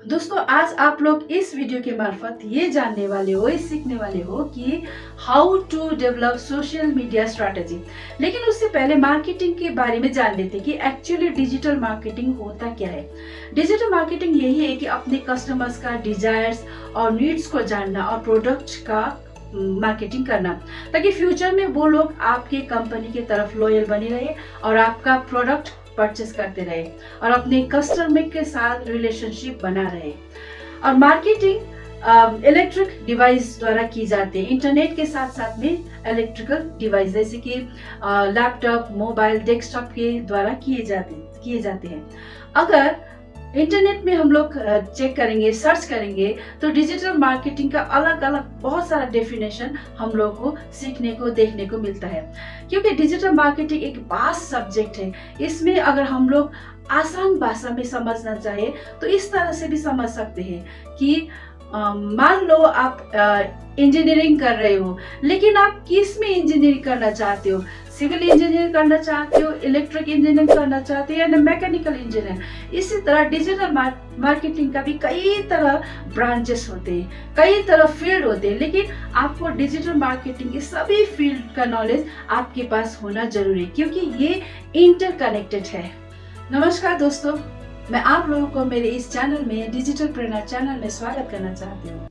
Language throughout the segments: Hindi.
दोस्तों, आज आप लोग इस वीडियो के मार्फत ये जानने वाले हो, ये सीखने वाले हो कि how to develop social media strategy. लेकिन उससे पहले मार्केटिंग के बारे में जान लेते कि एक्चुअली डिजिटल मार्केटिंग होता क्या है। डिजिटल मार्केटिंग यही है कि अपने कस्टमर्स का डिजायर्स और नीड्स को जानना और प्रोडक्ट का मार्केटिंग करना, ताकि फ्यूचर में वो लोग आपके कंपनी की तरफ लॉयल बने रहे और आपका प्रोडक्ट परचेस करते रहे और अपने कस्टमर के साथ रिलेशनशिप बना रहे। और मार्केटिंग इलेक्ट्रिक डिवाइस द्वारा की जाती है, इंटरनेट के साथ साथ में इलेक्ट्रिकल डिवाइस जैसे कि लैपटॉप, मोबाइल, डेस्कटॉप के द्वारा किए जाते हैं। अगर इंटरनेट में हम लोग चेक करेंगे, सर्च करेंगे, तो डिजिटल मार्केटिंग का अलग अलग बहुत सारा डेफिनेशन हम लोग को सीखने को, देखने को मिलता है। क्योंकि डिजिटल मार्केटिंग एक वास्ट सब्जेक्ट है। इसमें अगर हम लोग आसान भाषा में समझना चाहे तो इस तरह से भी समझ सकते हैं कि मान लो आप इंजीनियरिंग कर रहे हो, लेकिन आप किस में इंजीनियरिंग करना चाहते हो? सिविल इंजीनियरिंग करना चाहते हो, इलेक्ट्रिक इंजीनियरिंग करना चाहते हो या मैकेनिकल इंजीनियर। इसी तरह डिजिटल मार्केटिंग का भी कई तरह ब्रांचेस होते हैं, कई तरह फील्ड होते हैं, लेकिन आपको डिजिटल मार्केटिंग के सभी फील्ड का नॉलेज आपके पास होना जरूरी है, क्योंकि ये इंटरकनेक्टेड है। नमस्कार दोस्तों, मैं आप लोगों को मेरे इस चैनल में, डिजिटल प्रेरणा चैनल में स्वागत करना चाहती हूँ।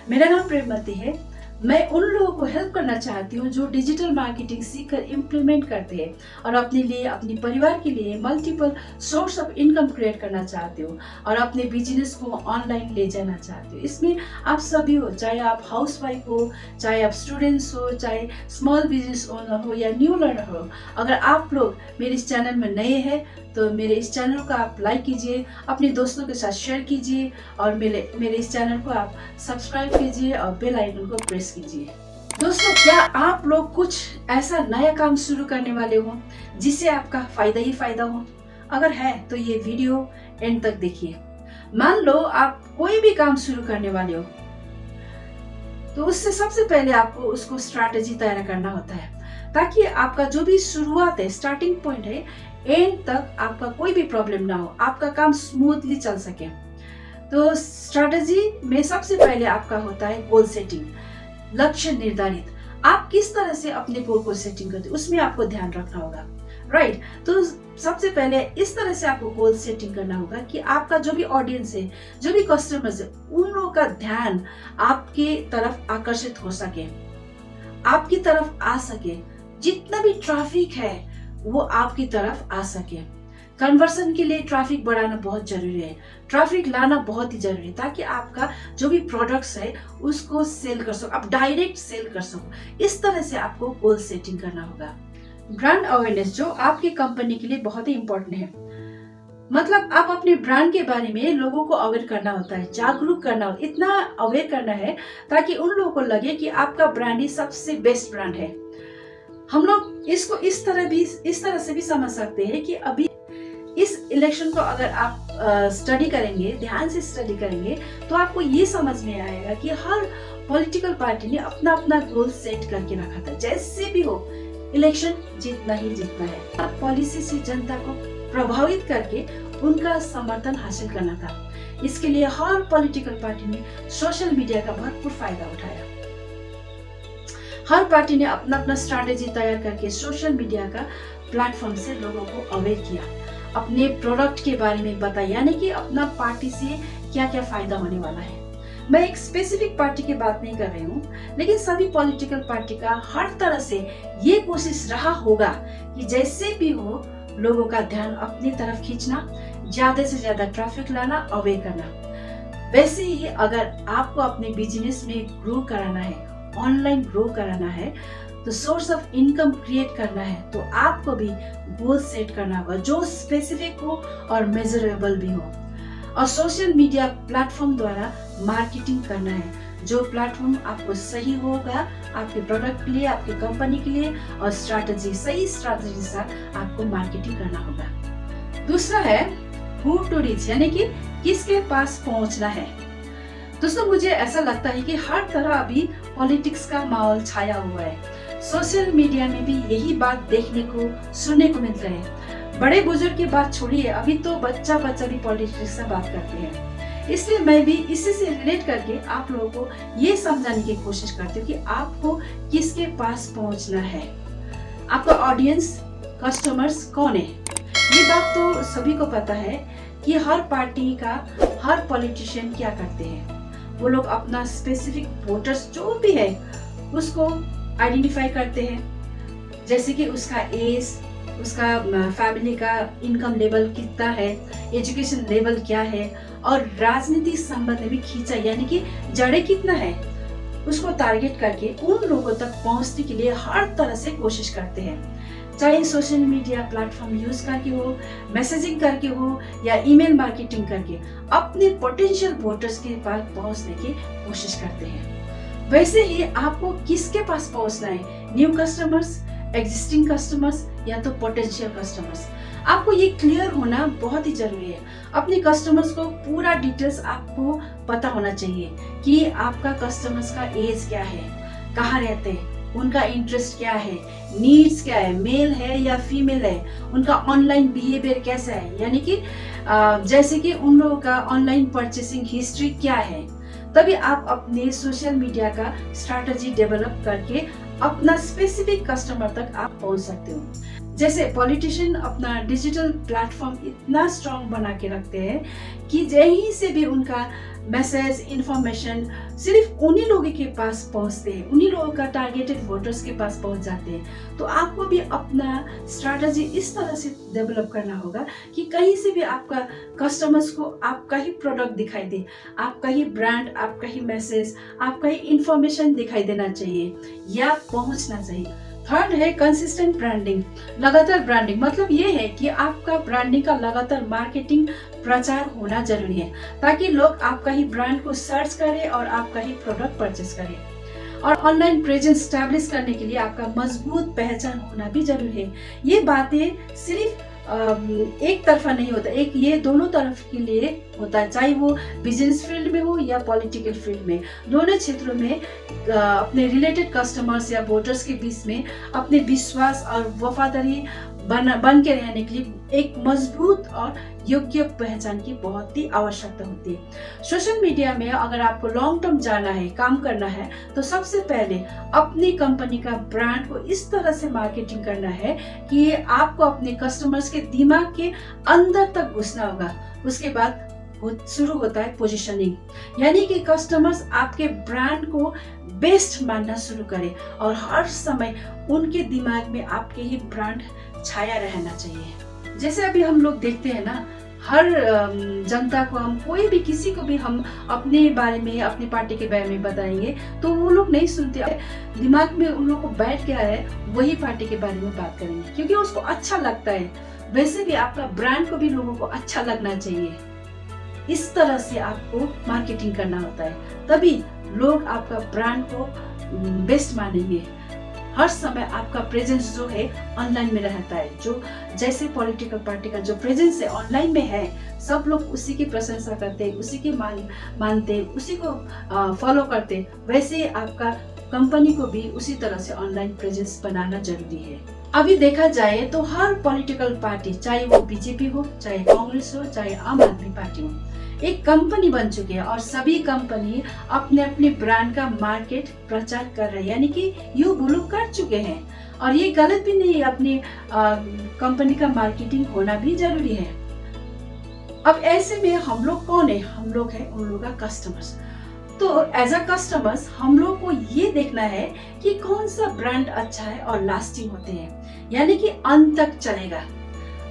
मेरा नाम प्रेमवती है। मैं उन लोगों को हेल्प करना चाहती हूँ जो डिजिटल मार्केटिंग सीखकर इम्प्लीमेंट करते हैं और अपने लिए, अपने परिवार के लिए multiple source of income create करना चाहते हो और अपने बिजनेस को ऑनलाइन ले जाना चाहते हो। इसमें आप सभी हो, चाहे आप हाउसवाइफ हो, चाहे आप स्टूडेंट्स हो, चाहे स्मॉल बिजनेस ओनर हो या न्यू लर्नर हो। अगर आप लोग मेरे इस चैनल में नए हैं तो मेरे इस चैनल को आप लाइक कीजिए, अपने दोस्तों के साथ शेयर कीजिए और मेरे इस चैनल को आप सब्सक्राइब कीजिए और बेल आइकन को प्रेस कीजिए। दोस्तों, क्या आप लोग कुछ ऐसा नया काम शुरू करने वाले हो जिससे आपका फायदा ही फायदा हो? अगर है तो ये वीडियो एंड तक देखिए। मान लो आप कोई भी काम शुरू करने वाले हो, तो उससे सबसे पहले आपको उसको स्ट्रैटेजी तैयार करना होता है, ताकि आपका जो भी शुरुआत है, स्टार्टिंग पॉइंट है, एंड तक आपका कोई भी प्रॉब्लम ना हो, आपका काम स्मूथली चल सके। तो स्ट्रैटेजी में सबसे पहले आपका होता है गोल सेटिंग, लक्ष्य निर्धारित। आप किस तरह से अपने गोल को सेटिंग करते हैं उसमें आपको ध्यान रखना होगा, राइट। तो सबसे पहले इस तरह से आपको गोल सेटिंग करना होगा कि आपका जो भी ऑडियंस है, जो भी कस्टमर्स है, उन लोगों का ध्यान आपके तरफ आकर्षित हो सके, आपकी तरफ आ सके। जितना भी ट्रैफिक है वो आपकी तरफ आ सके। कन्वर्सन के लिए ट्रैफिक बढ़ाना बहुत जरूरी है, ट्रैफिक लाना बहुत ही जरूरी है, ताकि आपका जो भी प्रोडक्ट्स है उसको सेल कर सको, आप डायरेक्ट सेल कर सको। इस तरह से आपको गोल सेटिंग करना होगा। ब्रांड अवेयरनेस जो आपकी कंपनी के लिए बहुत ही इंपॉर्टेंट है। मतलब आप अपने ब्रांड के बारे में लोगों को अवेयर करना होता है, जागरूक करना होता है, इतना अवेयर करना है ताकि उन लोगों को लगे कि आपका ब्रांड ही सबसे बेस्ट ब्रांड है। हम लोग इसको इस तरह से भी समझ सकते हैं कि अभी इस इलेक्शन को अगर आप स्टडी करेंगे, ध्यान से स्टडी करेंगे, तो आपको ये समझ में आएगा कि हर पॉलिटिकल पार्टी ने अपना अपना गोल सेट करके रखा था। जैसे भी हो, इलेक्शन जीतना ही जीतना है। पॉलिसी से जनता को प्रभावित करके उनका समर्थन हासिल करना था। इसके लिए हर पॉलिटिकल पार्टी ने सोशल मीडिया का भरपूर फायदा उठाया। हर पार्टी ने अपना अपना स्ट्रैटेजी तैयार करके सोशल मीडिया का प्लेटफॉर्म से लोगों को अवेयर किया, अपने प्रोडक्ट के बारे में बताया, यानी कि अपना पार्टी से क्या क्या फायदा होने वाला है। मैं एक स्पेसिफिक पार्टी की बात नहीं कर रही हूँ, लेकिन सभी पॉलिटिकल पार्टी का हर तरह से ये कोशिश रहा होगा कि जैसे भी हो लोगों का ध्यान अपनी तरफ खींचना, ज्यादा से ज्यादा ट्रैफिक लाना, अवेयर करना। वैसे ही अगर आपको अपने बिजनेस में ग्रो कराना है, ऑनलाइन ग्रो कराना है, तो सोर्स ऑफ इनकम क्रिएट करना है, तो आपको भी गोल सेट करना होगा जो स्पेसिफिक हो और मेजरेबल भी हो। और सोशल मीडिया प्लेटफॉर्म द्वारा मार्केटिंग करना है, जो प्लेटफॉर्म आपको सही होगा आपके प्रोडक्ट के लिए, आपकी कंपनी के लिए, और सही स्ट्रैटेजी के साथ आपको मार्केटिंग करना होगा। दूसरा है हू टू रीच, यानी कि किसके पास पहुंचना है। दोस्तों, मुझे ऐसा लगता है कि हर तरह अभी पॉलिटिक्स का माहौल छाया हुआ है। सोशल मीडिया में भी यही बात देखने को सुनने को मिलता है। बड़े बुजुर्ग की बात छोड़िए, अभी तो बच्चा भी पॉलिटिक्स से बात करते हैं। इसलिए मैं भी इसी से रिलेट करके आप लोगों को ये समझाने की कोशिश करती हूँ कि आपको किसके पास पहुंचना है, आपका ऑडियंस, कस्टमर्स कौन है। ये बात तो सभी को पता है कि हर पार्टी का हर पॉलिटिशियन क्या करते हैं। वो लोग अपना स्पेसिफिक वोटर्स जो भी है उसको आइडेंटिफाई करते हैं, जैसे कि उसका एज, उसका फैमिली का इनकम लेवल कितना है, एजुकेशन लेवल क्या है, और राजनीति संबंध में खींचा यानी कि जड़े कितना है, उसको टारगेट करके उन लोगों तक पहुंचने के लिए हर तरह से कोशिश करते हैं। चाहे सोशल मीडिया प्लेटफॉर्म यूज करके हो, मैसेजिंग करके हो, या ईमेल मार्केटिंग करके अपने पोटेंशियल वोटर्स के पास पहुंचने की कोशिश करते हैं। वैसे ही आपको किसके पास पहुंचना है, न्यू कस्टमर्स, एग्जिस्टिंग कस्टमर्स, या तो पोटेंशियल कस्टमर्स। आपको ये क्लियर होना बहुत ही जरूरी है। अपने कस्टमर्स को पूरा डिटेल्स आपको पता होना चाहिए कि आपका कस्टमर्स का एज क्या है, कहाँ रहते हैं, उनका इंटरेस्ट क्या है, नीड्स क्या है, मेल है या फीमेल है, उनका ऑनलाइन बिहेवियर कैसा है, यानी कि जैसे कि उन लोगों का ऑनलाइन परचेसिंग हिस्ट्री क्या है। तभी आप अपने सोशल मीडिया का स्ट्रैटेजी डेवलप करके अपना स्पेसिफिक कस्टमर तक आप पहुंच सकते हो। जैसे पॉलिटिशियन अपना डिजिटल प्लेटफॉर्म इतना स्ट्रॉन्ग बना के रखते हैं कि यहीं से भी उनका मैसेज, इंफॉर्मेशन सिर्फ उन्हीं लोगों के पास पहुंचते हैं, उन्हीं लोगों का टारगेटेड वोटर्स के पास पहुंच जाते हैं। तो आपको भी अपना स्ट्रैटेजी इस तरह से डेवलप करना होगा कि कहीं से भी आपका कस्टमर्स को आपका ही प्रोडक्ट दिखाई दे, आपका ही ब्रांड, आपका ही मैसेज, आपका ही इंफॉर्मेशन दिखाई देना चाहिए या पहुंचना चाहिए। थर्ड है कंसिस्टेंट ब्रांडिंग। लगातार ब्रांडिंग मतलब ये है कि आपका ब्रांडिंग का लगातार मार्केटिंग प्रचार होना जरूरी है, ताकि लोग आपका ही ब्रांड को सर्च करें और आपका ही प्रोडक्ट परचेस करें। और ऑनलाइन प्रेजेंस स्टैब्लिश करने के लिए आपका मजबूत पहचान होना भी जरूरी है। ये बातें सिर्फ एक तरफा नहीं होता, एक ये दोनों तरफ के लिए होता है, चाहे वो बिजनेस फील्ड में हो या पॉलिटिकल फील्ड में। दोनों क्षेत्रों में अपने रिलेटेड कस्टमर्स या वोटर्स के बीच में अपने विश्वास और वफादारी बन के रहने के लिए एक मजबूत और योग्य पहचान की बहुत ही आवश्यकता होती है। सोशल मीडिया में अगर आपको लॉन्ग टर्म जाना है, काम करना है, तो सबसे पहले अपनी कंपनी का ब्रांड को इस तरह से मार्केटिंग करना है कि आपको अपने कस्टमर्स के दिमाग के अंदर तक घुसना होगा। उसके बाद शुरू होता है पोजीशनिंग, यानी कि कस्टमर्स आपके ब्रांड को बेस्ट मानना शुरू करें और हर समय उनके दिमाग में आपके ही ब्रांड छाया रहना चाहिए। जैसे अभी हम लोग देखते हैं ना, हर जनता को हम कोई भी किसी को भी हम अपने बारे में, अपनी पार्टी के बारे में बताएंगे तो वो लोग नहीं सुनते। दिमाग में उन लोगों को बैठ गया है वही पार्टी के बारे में बात करेंगे क्योंकि उसको अच्छा लगता है। वैसे भी आपका ब्रांड को भी लोगों को अच्छा लगना चाहिए। इस तरह से आपको मार्केटिंग करना होता है, तभी लोग आपका ब्रांड को बेस्ट मानेंगे। हर समय आपका प्रेजेंस जो है ऑनलाइन में रहता है, जो जैसे पॉलिटिकल पार्टी का जो प्रेजेंस है ऑनलाइन में है, सब लोग उसी की प्रशंसा करते हैं, उसी की मानते, उसी को फॉलो करते। वैसे आपका कंपनी को भी उसी तरह से ऑनलाइन प्रेजेंस बनाना जरूरी है। अभी देखा जाए तो हर पॉलिटिकल पार्टी, चाहे वो बीजेपी हो, चाहे कांग्रेस हो, चाहे आम आदमी पार्टी हो, एक कंपनी बन चुकी है और सभी कंपनी अपने अपने ब्रांड का मार्केट प्रचार कर रहे हैं, यानी कि यू बोलो कर चुके हैं। और ये गलत भी नहीं है, अपनी कंपनी का मार्केटिंग होना भी जरूरी है। अब ऐसे में हम लोग कौन है? हम लोग हैं उन लोगों का कस्टमर्स। तो एज अ कस्टमर्स हम लोग को ये देखना है कि कौन सा ब्रांड अच्छा है और लास्टिंग होते हैं, यानी कि अंत तक चलेगा।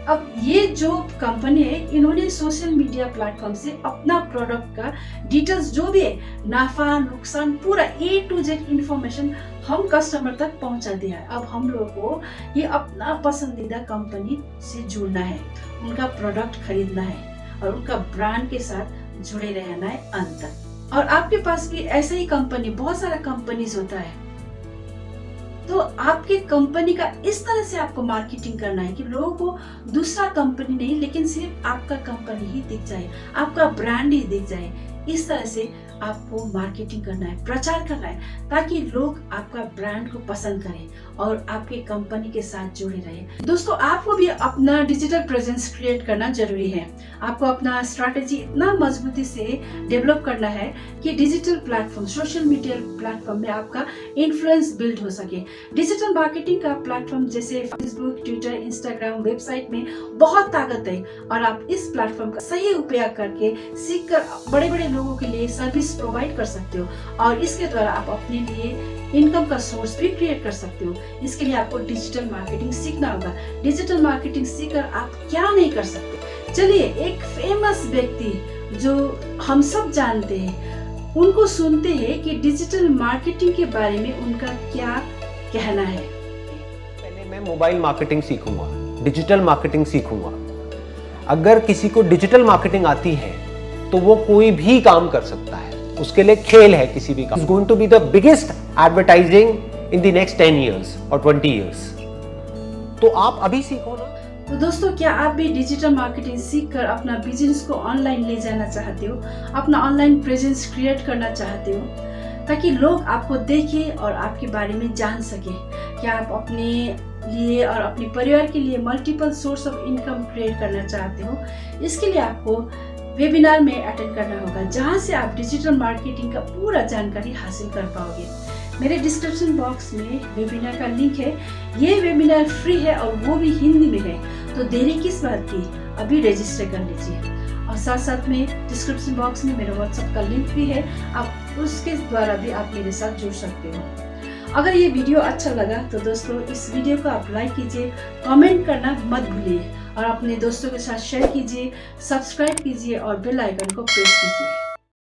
अब ये जो कंपनी है, इन्होंने सोशल मीडिया प्लेटफॉर्म से अपना प्रोडक्ट का डिटेल्स जो भी है, नाफा नुकसान, पूरा A to Z इंफॉर्मेशन हम कस्टमर तक पहुंचा दिया है। अब हम लोग को ये अपना पसंदीदा कंपनी से जुड़ना है, उनका प्रोडक्ट खरीदना है और उनका ब्रांड के साथ जुड़े रहना है अंत तक। और आपके पास भी ऐसे ही कंपनी, बहुत सारा कंपनीज होता है, तो आपके कंपनी का इस तरह से आपको मार्केटिंग करना है कि लोगों को दूसरा कंपनी नहीं, लेकिन सिर्फ आपका कंपनी ही दिख जाए, आपका ब्रांड ही दिख जाए। इस तरह से आपको मार्केटिंग करना है, प्रचार करना है, ताकि लोग आपका ब्रांड को पसंद करें और आपके कंपनी के साथ जुड़े रहे। दोस्तों, आपको भी अपना डिजिटल प्रेजेंस क्रिएट करना जरूरी है। आपको अपना स्ट्रैटेजी इतना मजबूती से डेवलप करना है कि digital platform, social media platform में आपका इन्फ्लुएंस बिल्ड हो सके। डिजिटल मार्केटिंग का प्लेटफॉर्म जैसे फेसबुक, ट्विटर, इंस्टाग्राम, वेबसाइट में बहुत ताकत है और आप इस प्लेटफॉर्म का सही उपयोग करके सीखकर बड़े बड़े लोगों के लिए सर्विस प्रोवाइड कर सकते हो और इसके द्वारा आप अपने लिए इनकम का सोर्स भी क्रिएट कर सकते हो। इसके लिए आपको डिजिटल मार्केटिंग सीखना होगा। डिजिटल मार्केटिंग सीखकर आप क्या नहीं कर सकते। चलिए, एक फेमस व्यक्ति जो हम सब जानते हैं, उनको सुनते हैं कि डिजिटल मार्केटिंग के बारे में उनका क्या कहना है। पहले मैं मोबाइल मार्केटिंग सीखूंगा, डिजिटल मार्केटिंग सीखूंगा। अगर किसी को डिजिटल मार्केटिंग आती है तो वो कोई भी काम कर सकता है, उसके लिए खेल है किसी भी काम। It's going to be the biggest advertising in the next 10 years और 20 years। तो आप अभी सीखो ना। तो दोस्तों, क्या आप भी डिजिटल मार्केटिंग सीखकर अपना बिजनेस को ऑनलाइन ले जाना चाहते हो, अपना ऑनलाइन प्रेजेंस क्रिएट करना चाहते हो, ताकि लोग आपको देखें और आपके बारे में जान सके। क्या आप अपने लिए और अपने परिवार के लिए multiple source of income create करना चाहते हो? इसके लिए आपको वेबिनार में अटेंड करना होगा, जहां से आप डिजिटल मार्केटिंग का पूरा जानकारी हासिल कर पाओगे। मेरे डिस्क्रिप्शन बॉक्स में वेबिनार का लिंक है। ये वेबिनार फ्री है और वो भी हिंदी में है, तो देरी किस बात की, अभी रजिस्टर कर लीजिए। और साथ साथ में डिस्क्रिप्शन बॉक्स में मेरा व्हाट्सएप का लिंक भी है, आप उसके द्वारा भी आप मेरे साथ जुड़ सकते हो। अगर ये वीडियो अच्छा लगा तो दोस्तों, इस वीडियो को आप लाइक कीजिए, कमेंट करना मत भूलिए और अपने दोस्तों के साथ शेयर कीजिए, सब्सक्राइब कीजिए और बेल आइकन को प्रेस कीजिए।